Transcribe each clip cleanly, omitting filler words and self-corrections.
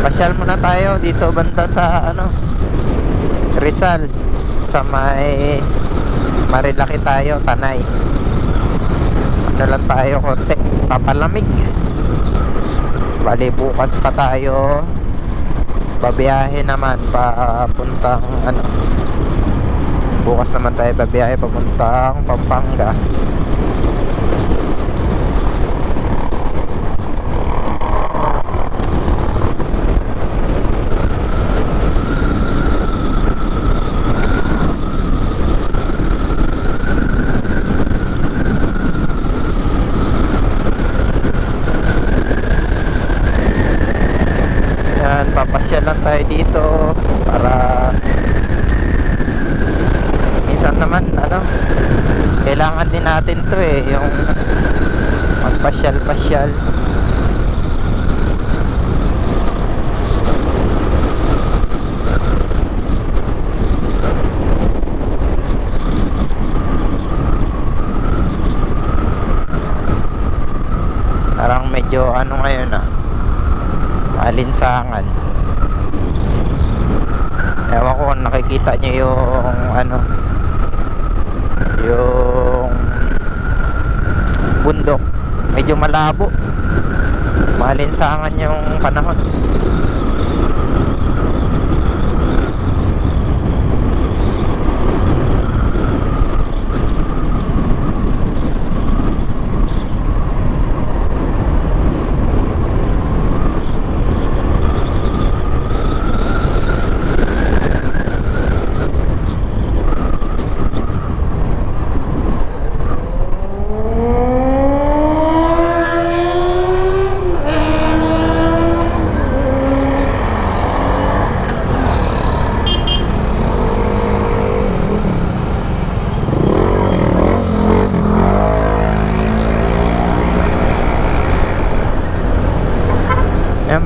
Pasyal muna tayo dito banda sa ano, Rizal. Sa may Marilaki tayo, Tanay. Ano lang tayo konti, papalamig. Bali bukas pa tayo babiyahe naman papuntang ano, bukas naman tayo babiyahe papuntang Pampanga. Papasyal lang tayo dito para minsan naman ano, kailangan din natin to yung magpasyal-pasyal. Parang medyo ano ngayon alinsangan. Ewan ko kung nakikita nyo yung ano, yung bundok, medyo malabo, malinsangan yung panahon.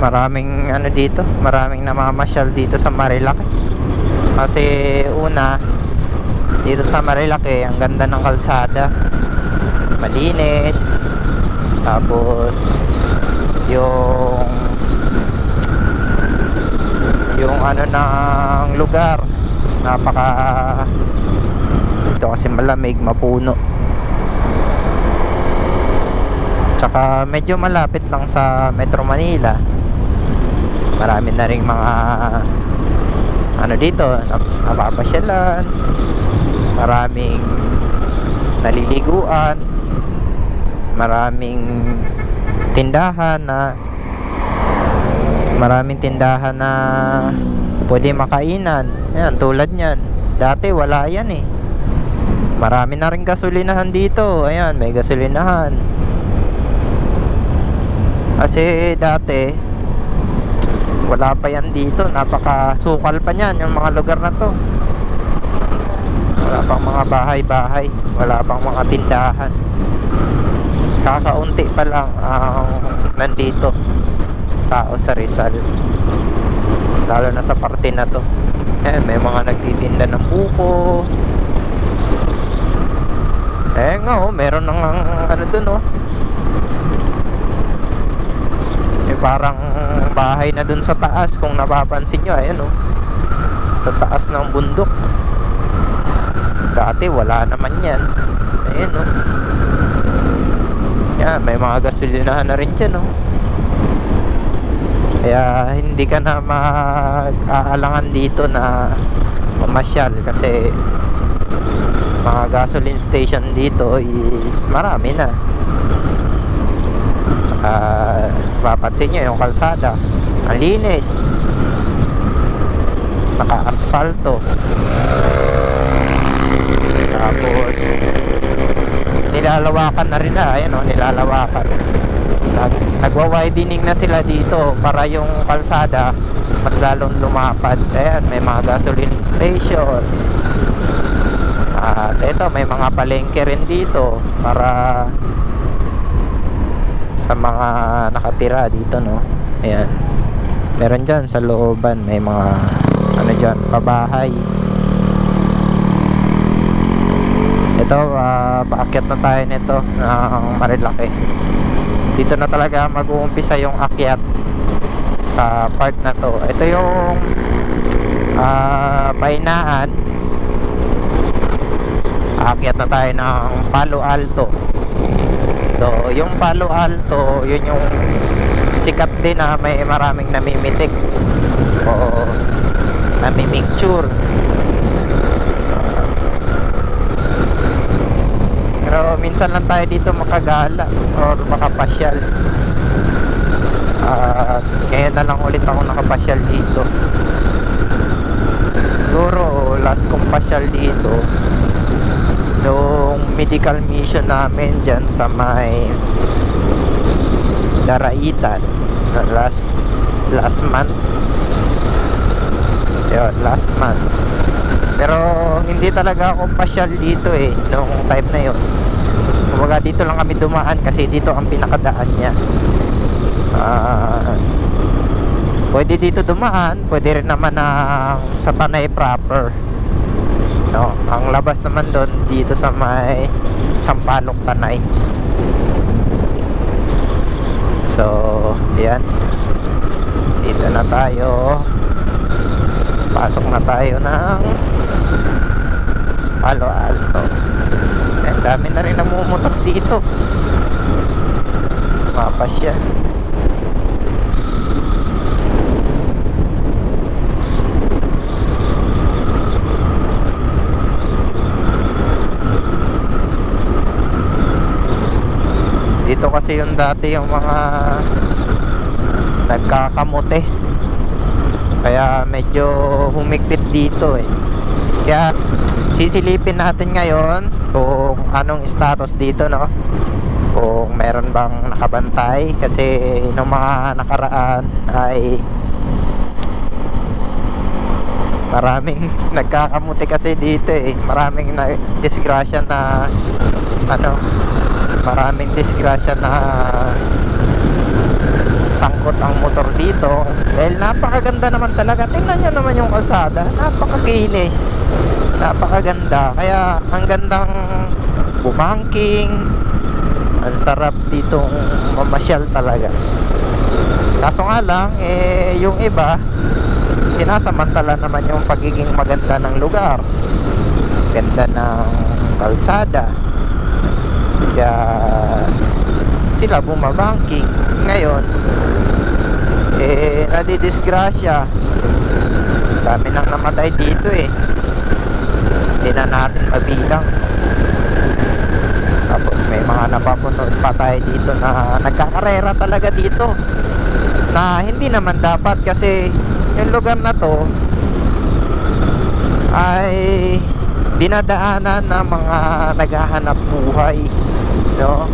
Maraming ano dito, maraming namamasyal dito sa Marilaki. Kasi una, dito sa Marilaki, ang ganda ng kalsada, malinis. Tapos yung ano ng lugar, napaka dito kasi malamig, mapuno. Tsaka medyo malapit lang sa Metro Manila. Marami na ring mga ano dito, napapasyalan, maraming naliliguan, maraming tindahan na pwede makainan. Ayan, tulad nyan, dati wala yan Marami na ring gasolinahan dito. Ayan, may gasolinahan. Kasi dati wala pa yan dito, napakasukal pa niyan yung mga lugar na to. Wala pang mga bahay-bahay, wala pang mga tindahan. Kakaunti pa lang ang nandito tao sa Rizal, lalo na sa parte na to. May mga nagtitinda ng buko. Meron nang ano dun parang bahay na dun sa taas, kung napapansin nyo. Ayan sa taas ng bundok. Dati wala naman yan. Ayan yan, may mga gasolinahan na rin dyan Kaya hindi ka na mag-aalangan dito na mamasyal, kasi mga gasoline station dito is marami na. Mapapansin nyo yung kalsada, ang linis, naka-asfalto. Tapos nilalawakan na rin nilalawakan. Nagwa-widening na sila dito para yung kalsada mas lalong lumapad. Ayan, may mga gasoline station. At ito, may mga palengke rin dito para sa mga nakatira dito Ayan, meron dyan sa looban, may mga ano dyan, pabahay. Ito, paakyat na tayo nito ng Marilaki. Dito na talaga mag-uumpisa yung akyat sa part na to. Ito yung Painaan. Aakyat na tayo ng Palo Alto. So yung Palo Alto, yun yung sikat din na may maraming namimitik o namimicture. Pero minsan lang tayo dito makagala or makapasyal. Ngayon na lang ulit ako nakapasyal dito. Siguro last kong pasyal dito nung medical mission namin dyan sa may Daraitan na last month. Yun, last month. Pero hindi talaga ako pasyal dito nung time na yun. Kumbaga dito lang kami dumaan kasi dito ang pinakadaan niya. Pwede dito dumaan, pwede rin naman sa Tanay proper. No, ang labas naman doon dito sa may Sampaloc Tanay. So, yan. Dito na tayo. Pasok na tayo ng Palo Alto. Dami na rin namumutok dito. Mapasya. Dito kasi yung dati yung mga nagkakamote, kaya medyo humigpit dito Kaya sisilipin natin ngayon kung anong status dito, no? Kung meron bang nakabantay, kasi nung mga nakaraan ay maraming nagkakamuti kasi dito maraming na disgrasya na maraming disgrasya na sangkot ang motor dito. Dahil napakaganda naman talaga. Tingnan nyo naman yung kalsada, napakakinis, napakaganda. Kaya ang gandang bumangking, ang sarap ditong mamasyal talaga. Kaso nga lang yung iba sinasamantala naman yung pagiging maganda ng lugar, ganda ng kalsada, kaya sila bumabangking. Ngayon nadidisgrasya, dami nang namatay dito hindi na natin mabilang. Tapos may mga napapunod pa tayo dito na nagkakarera talaga dito, na hindi naman dapat, kasi yung lugar na to ay dinadaanan ng mga naghahanap buhay, no?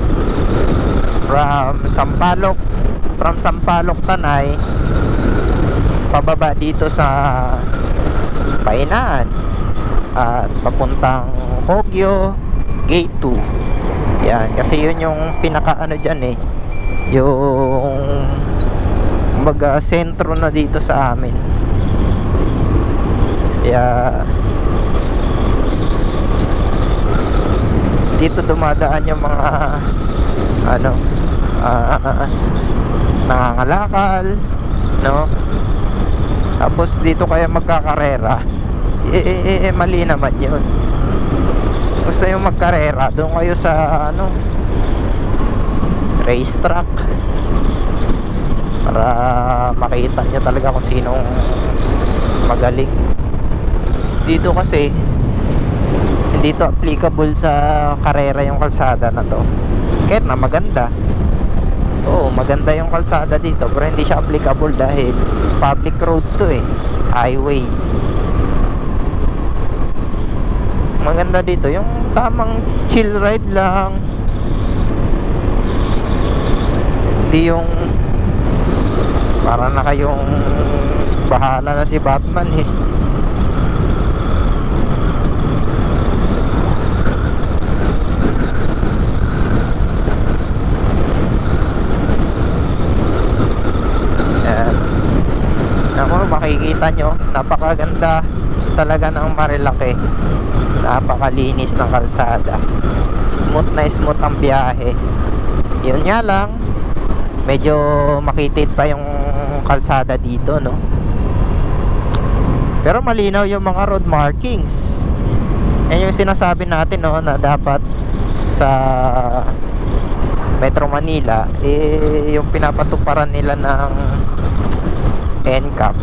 From Sampaloc Tanay pababa dito sa Painaan at papuntang Hogyo Gate 2. Yan, kasi yun yung pinaka dyan yung kumbaga sentro na dito sa amin. Kaya dito dumadaan yung mga nangangalakal, no? Tapos dito kaya magkakarera, mali naman yun. Gusto yung magkarera, doon kayo sa racetrack, para makita nyo talaga kung sinong magaling. Dito kasi hindi to applicable sa karera yung kalsada na to, kahit na maganda. Oo, maganda yung kalsada dito, pero hindi siya applicable dahil public road to highway. Maganda dito yung tamang chill ride lang, hindi yung para na kayong bahala na si Batman Ako, makikita nyo, napakaganda talaga ng Marilake. Napakalinis ng kalsada, smooth na smooth ang biyahe. Yun nga lang, medyo makitid pa yung kalsada dito, no? Pero malinaw yung mga road markings. Yan yung sinasabi natin, no, na dapat sa Metro Manila yung pinapatuparan nila ng NCAP,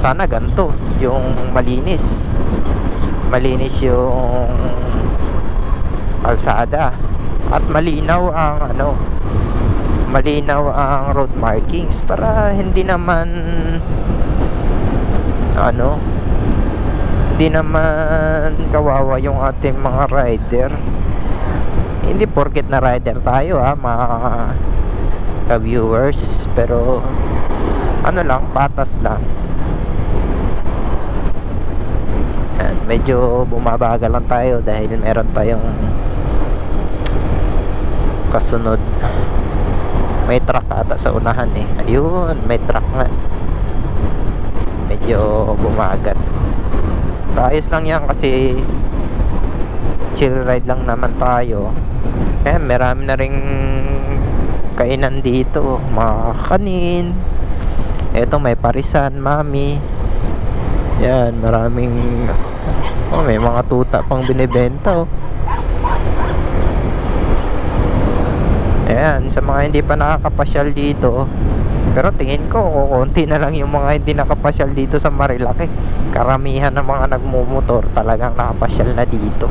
sana ganito, yung malinis yung kalsada at malinaw ang road markings para hindi naman kawawa yung ating mga rider. Hindi porket na rider tayo, mga ka-viewers, pero patas lang. Yan, medyo bumabagal lang tayo dahil meron tayong kasunod. May truck ata sa unahan ayun, may truck nga, medyo bumagat. Ayos lang yan kasi chill ride lang naman tayo. Marami na ring kainan dito, mga kanin. Eto, may parisan, mami. Yan, maraming may mga tuta pang binibenta. Ayan, sa mga hindi pa nakakapasyal dito, pero tingin ko konti na lang yung mga hindi nakapasyal dito sa Marilaki. Karamihan ng mga nagmumotor talagang nakapasyal na dito.